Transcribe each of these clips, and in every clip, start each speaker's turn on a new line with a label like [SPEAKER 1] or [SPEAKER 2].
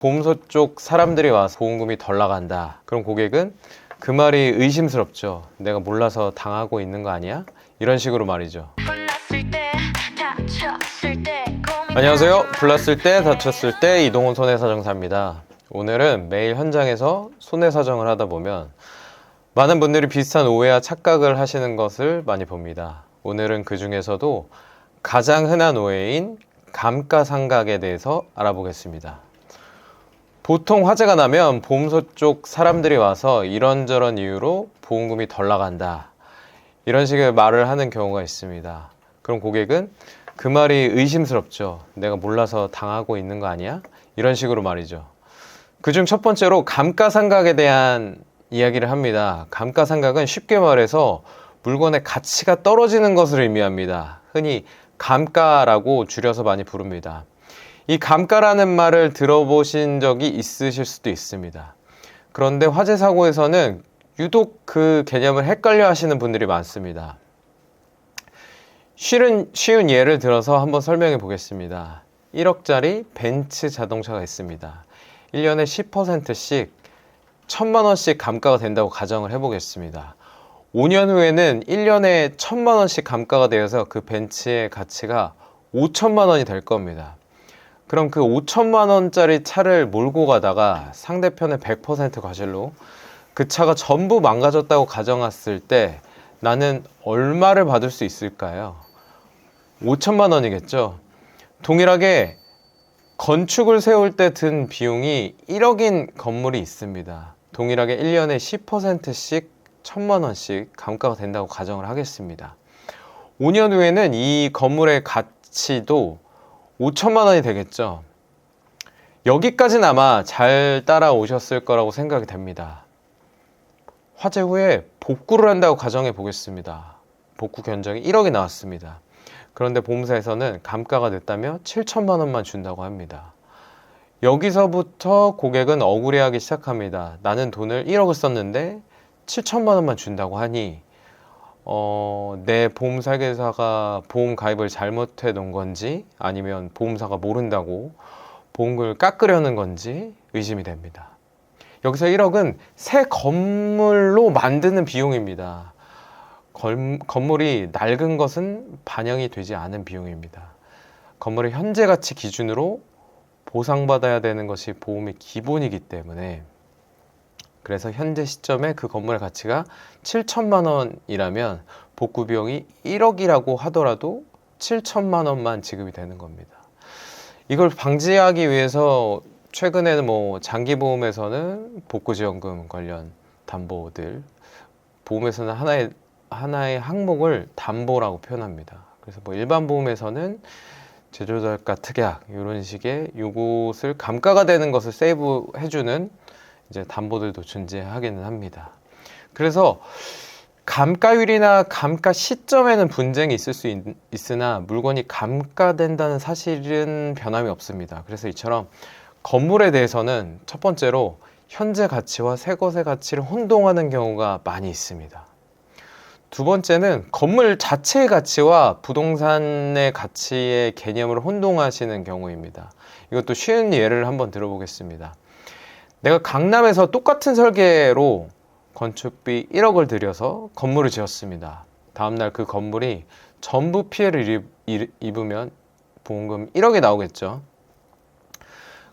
[SPEAKER 1] 보험소 쪽 사람들이 와서 보험금이 덜 나간다. 그럼 고객은 그 말이 의심스럽죠. 내가 몰라서 당하고 있는 거 아니야? 이런 식으로 말이죠. 안녕하세요. 불났을 때 다쳤을 때 이동훈 손해사정사입니다. 오늘은 매일 현장에서 손해사정을 하다 보면 많은 분들이 비슷한 오해와 착각을 하시는 것을 많이 봅니다. 오늘은 그 중에서도 가장 흔한 오해인 감가상각에 대해서 알아보겠습니다. 보통 화재가 나면 보험소 쪽 사람들이 와서 이런저런 이유로 보험금이 덜 나간다. 이런 식의 말을 하는 경우가 있습니다. 그럼 고객은 그 말이 의심스럽죠. 내가 몰라서 당하고 있는 거 아니야? 이런 식으로 말이죠. 그중 첫 번째로 감가상각에 대한 이야기를 합니다. 감가상각은 쉽게 말해서 물건의 가치가 떨어지는 것을 의미합니다. 흔히 감가라고 줄여서 많이 부릅니다. 이 감가라는 말을 들어보신 적이 있으실 수도 있습니다. 그런데 화재 사고에서는 유독 그 개념을 헷갈려 하시는 분들이 많습니다. 쉬운 예를 들어서 한번 설명해 보겠습니다. 1억짜리 벤츠 자동차가 있습니다. 1년에 10%씩 1000만 원씩 감가가 된다고 가정을 해보겠습니다. 5년 후에는 1년에 1000만 원씩 감가가 되어서 그 벤츠의 가치가 5천만 원이 될 겁니다. 그럼 그 5천만 원짜리 차를 몰고 가다가 상대편의 100% 과실로 그 차가 전부 망가졌다고 가정했을 때 나는 얼마를 받을 수 있을까요? 5천만 원이겠죠. 동일하게 건축을 세울 때 든 비용이 1억인 건물이 있습니다. 동일하게 1년에 10%씩 1000만 원씩 감가가 된다고 가정을 하겠습니다. 5년 후에는 이 건물의 가치도 5천만 원이 되겠죠. 여기까지는 아마 잘 따라오셨을 거라고 생각이 됩니다. 화재 후에 복구를 한다고 가정해 보겠습니다. 복구 견적이 1억이 나왔습니다. 그런데 보험사에서는 감가가 됐다며 7천만 원만 준다고 합니다. 여기서부터 고객은 억울해하기 시작합니다. 나는 돈을 1억을 썼는데 7천만 원만 준다고 하니 내 보험 설계사가 보험 가입을 잘못해 놓은 건지 아니면 보험사가 모른다고 보험금을 깎으려는 건지 의심이 됩니다. 여기서 1억은 새 건물로 만드는 비용입니다. 건물이 낡은 것은 반영이 되지 않은 비용입니다. 건물의 현재 가치 기준으로 보상받아야 되는 것이 보험의 기본이기 때문에 그래서 현재 시점에 그 건물의 가치가 7천만 원이라면 복구 비용이 1억이라고 하더라도 7천만 원만 지급이 되는 겁니다. 이걸 방지하기 위해서 최근에는 장기보험에서는 복구지원금 관련 담보들, 보험에서는 하나의 항목을 담보라고 표현합니다. 그래서 일반 보험에서는 제조저가 특약 이런 식의 요것을 감가가 되는 것을 세이브해주는 이제 담보들도 존재하기는 합니다. 그래서 감가율이나 감가 시점에는 분쟁이 있을 수 있으나 물건이 감가된다는 사실은 변함이 없습니다. 그래서 이처럼 건물에 대해서는 첫 번째로 현재 가치와 새 것의 가치를 혼동하는 경우가 많이 있습니다. 두 번째는 건물 자체의 가치와 부동산의 가치의 개념을 혼동하시는 경우입니다. 이것도 쉬운 예를 한번 들어보겠습니다. 내가 강남에서 똑같은 설계로 건축비 1억을 들여서 건물을 지었습니다. 다음날 그 건물이 전부 피해를 입으면 보험금 1억이 나오겠죠.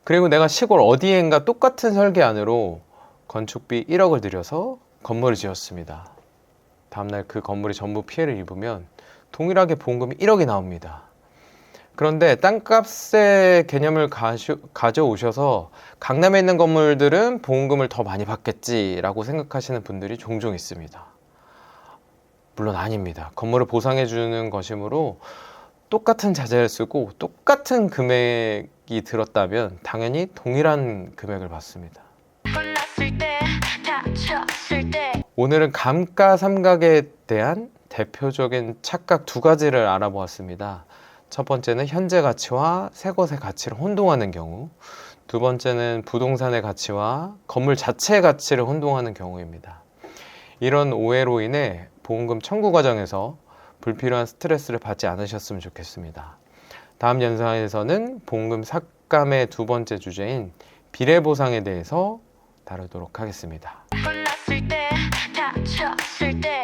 [SPEAKER 1] 그리고 내가 시골 어디엔가 똑같은 설계 안으로 건축비 1억을 들여서 건물을 지었습니다. 다음날 그 건물이 전부 피해를 입으면 동일하게 보험금이 1억이 나옵니다. 그런데 땅값의 개념을 가져오셔서 강남에 있는 건물들은 보험금을 더 많이 받겠지라고 생각하시는 분들이 종종 있습니다. 물론 아닙니다. 건물을 보상해주는 것이므로 똑같은 자재를 쓰고 똑같은 금액이 들었다면 당연히 동일한 금액을 받습니다. 오늘은 감가상각에 대한 대표적인 착각 두 가지를 알아보았습니다. 첫 번째는 현재 가치와 새 것의 가치를 혼동하는 경우, 두 번째는 부동산의 가치와 건물 자체의 가치를 혼동하는 경우입니다. 이런 오해로 인해 보험금 청구 과정에서 불필요한 스트레스를 받지 않으셨으면 좋겠습니다. 다음 영상에서는 보험금 삭감의 두 번째 주제인 비례 보상에 대해서 다루도록 하겠습니다.
[SPEAKER 2] 혼났을 때 다쳤을 때